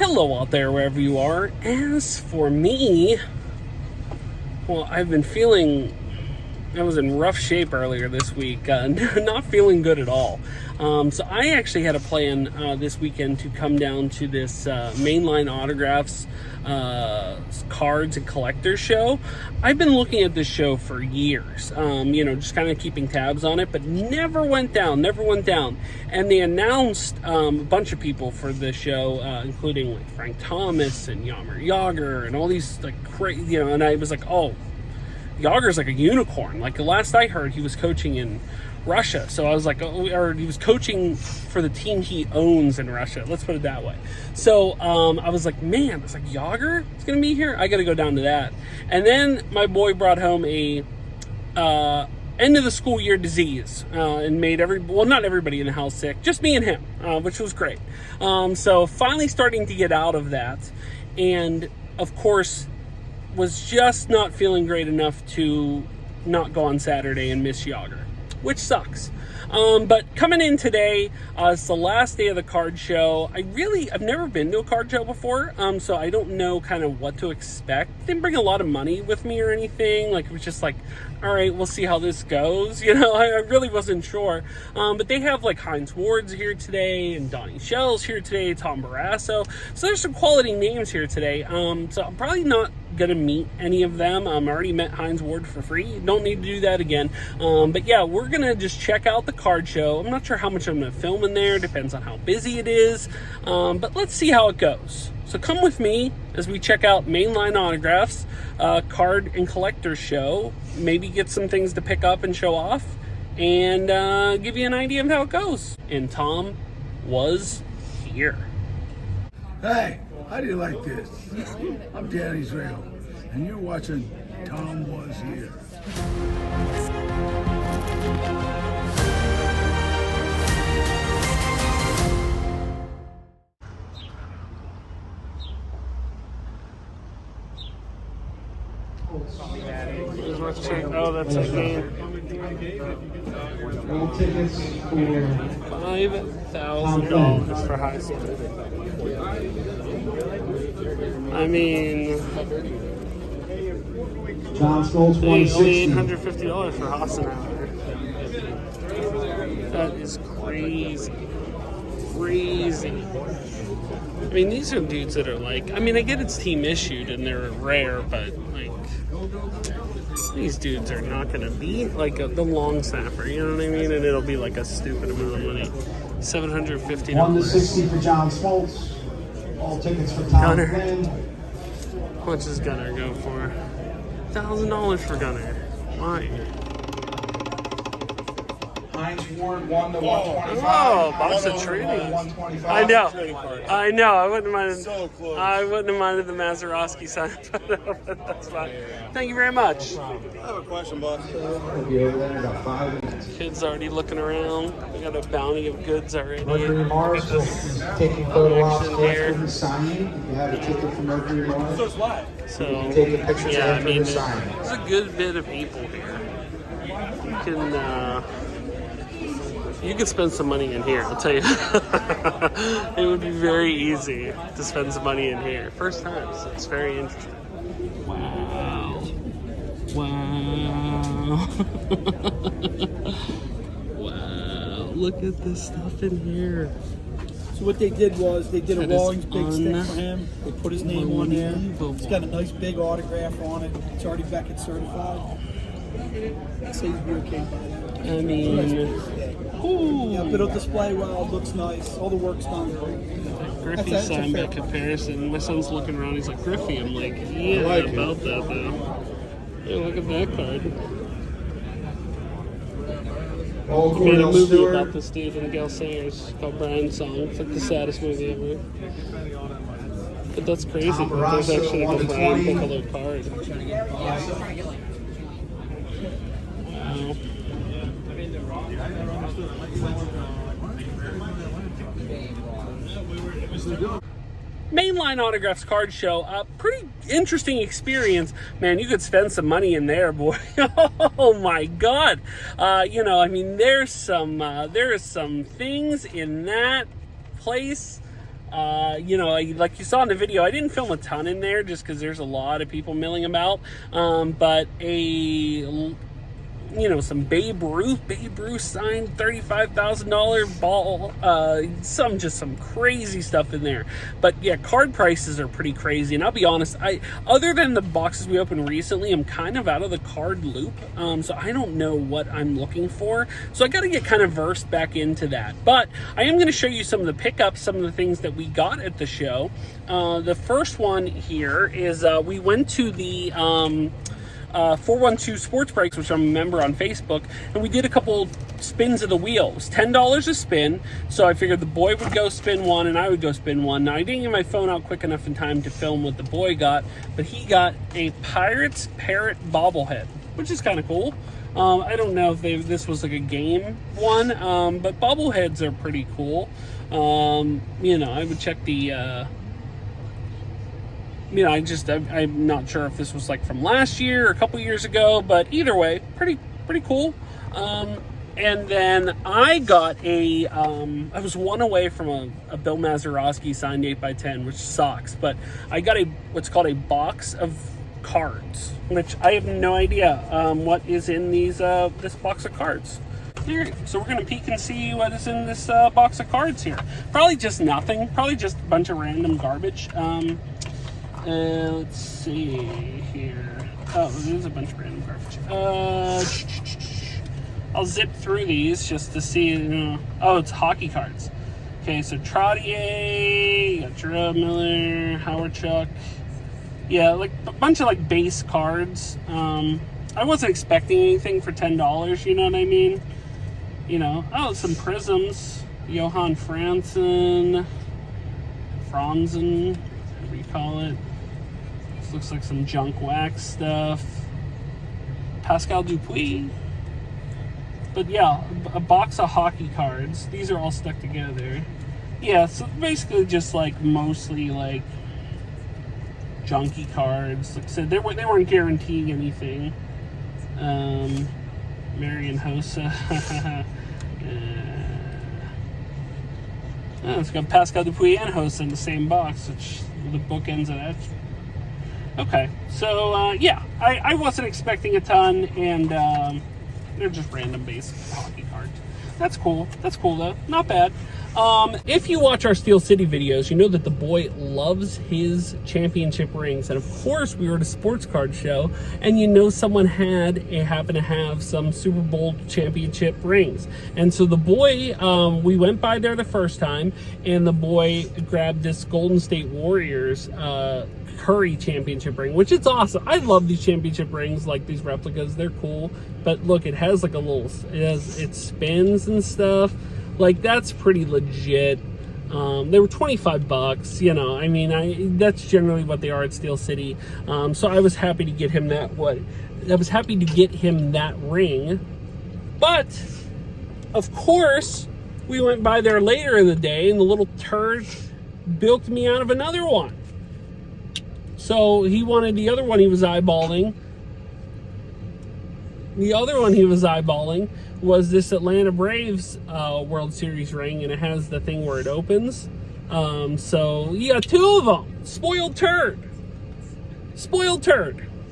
hello out there, wherever you are. As for me, well, I've been feeling, I was in rough shape earlier this week, not feeling good at all. So I actually had a plan this weekend to come down to this Mainline Autographs cards and collectors show. I've been looking at this show for years, just kind of keeping tabs on it, but never went down. And they announced a bunch of people for the show, including like Frank Thomas and Yammer Yager and all these like crazy, and I was like, oh, Yager's like a unicorn. Like the last I heard, he was coaching in Russia. So I was like, or he was coaching for the team he owns in Russia. Let's put it that way. So I was like, man, it's like Yager is going to be here. I got to go down to that. And then my boy brought home a end of the school year disease and made not everybody in the house sick, just me and him, which was great. So finally starting to get out of that. And of course, was just not feeling great enough to not go on Saturday and miss Yager, which sucks. But coming in today, it's the last day of the card show. I've never been to a card show before, so I don't know kind of what to expect. Didn't bring a lot of money with me or anything. Like, it was just like, all right, we'll see how this goes. I really wasn't sure. But they have like Heinz Ward's here today, and Donnie Shell's here today, Tom Barrasso. So there's some quality names here today. So I'm probably not gonna meet any of them. I already met Heinz Ward for free. Don't need to do that again. But yeah, we're gonna just check out the card show. I'm not sure how much I'm gonna film in there. Depends on how busy it is. But let's see how it goes. So come with me as we check out Mainline Autographs card and collectors show. Maybe get some things to pick up and show off, and give you an idea of how it goes. And Tom was here. Hey, how do you like this? I'm Dan Israel, and you're watching Tom Was Here. Oh, that's a game. Tickets for $5,000 for high school. I mean, John Scholl, only $2,660. $850 for Hassenauer. That is crazy. I mean, these are dudes that are like, I get it's team issued and they're rare, but like, these dudes are not going to be like the long snapper, you know what I mean? And it'll be like a stupid amount of money. $750. 1-60 for John Smoltz. All tickets for Tom Gunner. Flynn. How much does Gunner go for? $1,000 for Gunner. Why? Heinz Ward 1 to 125. Oh, box of trading. 125. I know. I wouldn't mind. So close. I wouldn't have minded the Mazeroski sign, but that's fine. Thank you very much. I have a question, boss. We'll be over there in about 5 minutes. Kids already looking around. We got a bounty of goods already. Mercury Mars will be taking photo ops after the signing. If you have a ticket for Mercury Mars, So, take a picture yeah, after the signing. there's a good bit of people here. You can spend some money in here, I'll tell you. It would be very easy to spend some money in here. First time, so it's very interesting. Wow. Wow. Look at this stuff in here. So what they did was they did a That is Rawlings big stick for him. They put his name on there. It's got a nice big autograph on it. It's already Beckett certified. So you'd be okay by that. I mean, ooh. Yeah, but it'll display well. It looks nice. All the work's done great. Griffey That's a signed by fair price. comparison. My son's looking around. He's like, Griffey. I'm like, yeah, I like it. about that though. Yeah, look at that card. All Made a Cordell movie Stewart. about this dude and Gail Sayers called Brian's Song. It's like the saddest movie ever. But that's crazy. Tom There's Barrasso, actually like a 1 to Brian 20. Piccolo card. Wow. Mainline Autographs card show, pretty interesting experience. Man, you could spend some money in there, boy. Oh my God. There are some things in that place Like you saw in the video, I didn't film a ton in there just because there's a lot of people milling about. But some Babe Ruth signed $35,000 ball, some crazy stuff in there. But yeah, card prices are pretty crazy. And I'll be honest, other than the boxes we opened recently, I'm kind of out of the card loop. So I don't know what I'm looking for. So I got to get kind of versed back into that. But I am going to show you some of the pickups, some of the things that we got at the show. The first one here is we went to the 412 Sports Breaks, which I'm a member on Facebook, and we did a couple spins of the wheel. It was $10 a spin, so I figured the boy would go spin one and I would go spin one. Now, I didn't get my phone out quick enough in time to film what the boy got, but he got a Pirates Parrot bobblehead, which is kind of cool. I don't know if this was like a game one, but bobbleheads are pretty cool. I would check the... I'm not sure if this was like from last year or a couple years ago, but either way, pretty cool. And then I got I was one away from a Bill Mazeroski signed 8x10, which sucks, but I got what's called a box of cards, which I have no idea what is in this box of cards. Here, so we're gonna peek and see what is in this box of cards here. Probably just nothing, probably just a bunch of random garbage. Let's see here. Oh, there's a bunch of random garbage. I'll zip through these just to see. Oh, it's hockey cards. Okay, so Trottier, got Gerard Miller, Howard Chuck. Yeah, like a bunch of like base cards. I wasn't expecting anything for $10. You know what I mean? Some prisms. Johan Franzen, whatever you call it. Looks like some junk wax stuff. Pascal Dupuis. But yeah, a box of hockey cards. These are all stuck together. Yeah, so basically just like mostly like junky cards. Like I said, they weren't guaranteeing anything. Marian Hossa. It's got Pascal Dupuis and Hossa in the same box, which the bookends of that. Okay, so I wasn't expecting a ton, and they're just random base hockey cards. That's cool though, not bad. If you watch our Steel City videos, you know that the boy loves his championship rings, and of course we were at a sports card show, and someone happened to have some Super Bowl championship rings, and so the boy, we went by there the first time, and the boy grabbed this Golden State Warriors Curry championship ring, which is awesome. I love these championship rings, like these replicas. They're cool, but look, it has like it spins and stuff. Like, that's pretty legit. They were $25. That's generally what they are at Steel City. So I was happy to get him that ring. But of course, we went by there later in the day, and the little turd bilked me out of another one. So he wanted the other one he was eyeballing. The other one he was eyeballing was this Atlanta Braves World Series ring, and it has the thing where it opens. So you got two of them. Spoiled turd.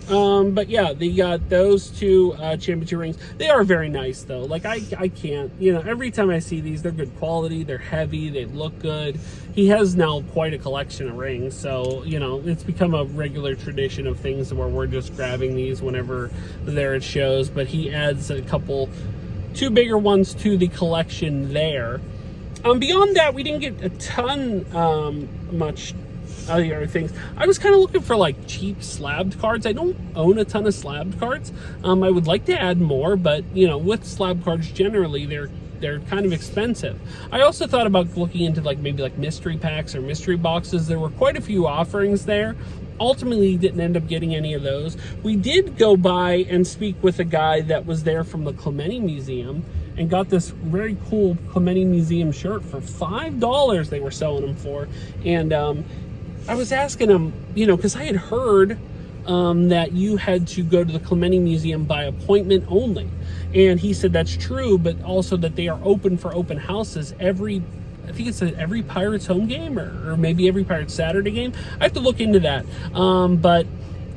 But yeah, they got those two championship rings. They are very nice though. Like I can't, every time I see these, they're good quality, they're heavy, they look good. He has now quite a collection of rings, so it's become a regular tradition of things where we're just grabbing these whenever they're at shows. But he adds two bigger ones to the collection there. Beyond that, we didn't get a ton much other things. I was kind of looking for like cheap slabbed cards. I don't own a ton of slabbed cards. I would like to add more, but with slab cards generally they're kind of expensive. I also thought about looking into maybe mystery packs or mystery boxes. There were quite a few offerings there. Ultimately didn't end up getting any of those. We did go by and speak with a guy that was there from the Clemente Museum and got this very cool Clemente Museum shirt for $5 they were selling them for. And I was asking him, because I had heard that you had to go to the Clemente Museum by appointment only. And he said that's true, but also that they are open for open houses every I think it's every Pirates home game or maybe every Pirates Saturday game. I have to look into that. But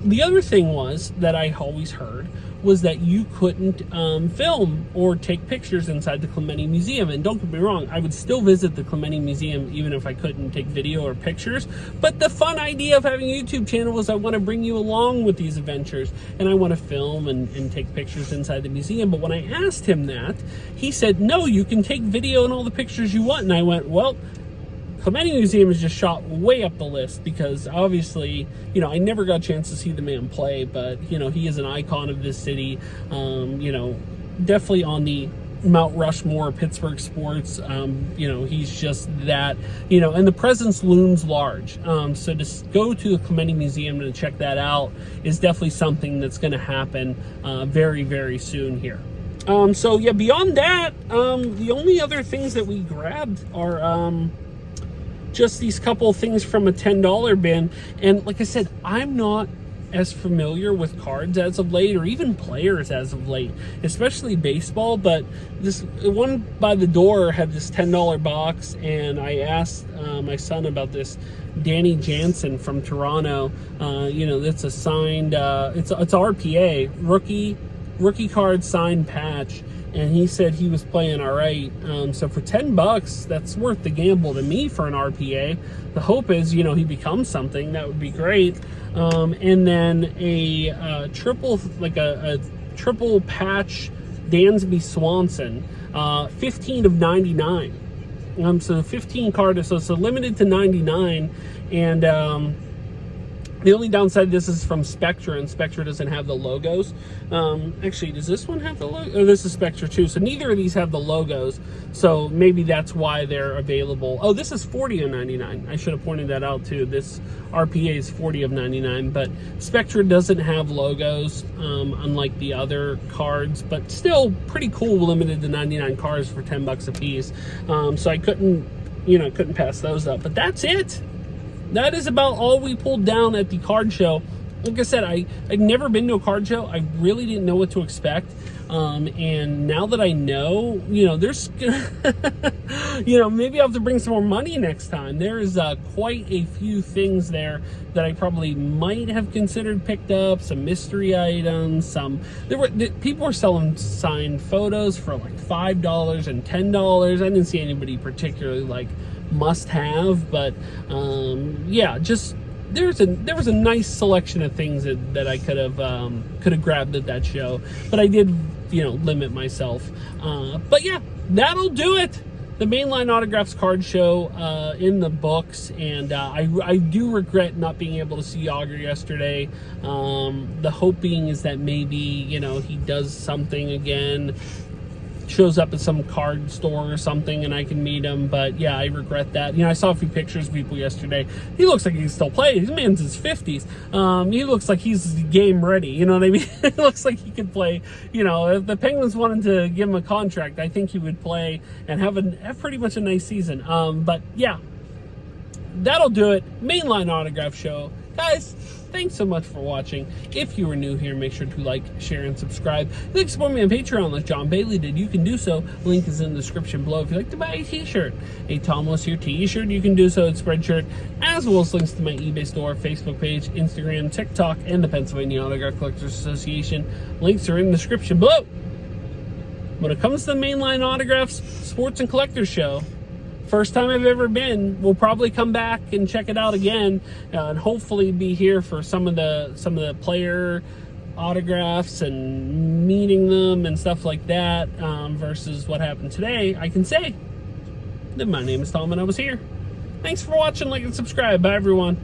the other thing was that I always heard was that you couldn't film or take pictures inside the Clemente Museum. And don't get me wrong, I would still visit the Clemente Museum even if I couldn't take video or pictures. But the fun idea of having a YouTube channel was I want to bring you along with these adventures, and I want to film and take pictures inside the museum. But when I asked him that, he said, no, you can take video and all the pictures you want. And I went, well, Clemente Museum is just shot way up the list because obviously, you know, I never got a chance to see the man play, but, you know, he is an icon of this city, you know, definitely on the Mount Rushmore, Pittsburgh sports. You know, he's just that, you know, and the presence looms large. So to go to the Clemente Museum and check that out is definitely something that's going to happen very, very soon here. So yeah, beyond that, the only other things that we grabbed are just these couple things from a $10 bin. And like I said, I'm not as familiar with cards as of late, or even players as of late, especially baseball. But this one by the door had this $10 box, and I asked my son about this Danny Jansen from Toronto. You know, it's a signed, it's RPA rookie card signed patch. And he said he was playing all right. So for $10, that's worth the gamble to me for an RPA. The hope is, you know, he becomes something. That would be great. And then a triple, like a triple patch Dansby Swanson, 15 of 99. So 15 card, so it's limited to 99. And the only downside of this is from Spectra, and Spectra doesn't have the logos. Actually, does this one have the logo? Oh, this is Spectra too. So neither of these have the logos. So maybe that's why they're available. Oh, this is 40 of 99. I should have pointed that out too. This RPA is 40 of 99, but Spectra doesn't have logos, unlike the other cards, but still pretty cool, limited to 99 cards for $10 a piece. So I couldn't pass those up, but that's it. That is about all we pulled down at the card show. Like I said, I'd never been to a card show. I really didn't know what to expect. And now that I know, you know, there's, you know, maybe I'll have to bring some more money next time. There is quite a few things there that I probably might have considered picked up. Some mystery items. People were selling signed photos for like $5 and $10. I didn't see anybody particularly like must have, but yeah, just there was a nice selection of things that I could have grabbed at that show, but I did, you know, limit myself. But yeah, that'll do it. The Mainline Autographs card show in the books, and I do regret not being able to see Yager yesterday. The hope being is that maybe, you know, he does something again, shows up at some card store or something, and I can meet him. But yeah, I regret that. You know, I saw a few pictures of people yesterday. He looks like he can still play. This man's in his 50s. He looks like he's game ready. You know what I mean? It looks like he could play. You know, if the Penguins wanted to give him a contract, I think he would play and have pretty much a nice season. But yeah, that'll do it. Mainline Autograph Show. Guys, thanks so much for watching. If you are new here, make sure to like, share, and subscribe. If you'd like to support me on Patreon like John Bailey did, you can do so. Link is in the description below. If you'd like to buy a t-shirt, a Tomwashere t-shirt, you can do so at Spreadshirt, as well as links to my eBay store, Facebook page, Instagram, TikTok, and the Pennsylvania Autograph Collectors Association. Links are in the description below. When it comes to the Mainline Autographs Sports and Collectors Show, first time I've ever been. We'll probably come back and check it out again, and hopefully be here for some of the player autographs and meeting them and stuff like that. Versus what happened today, I can say that my name is Tom and I was here. Thanks for watching. Like and subscribe. Bye, everyone.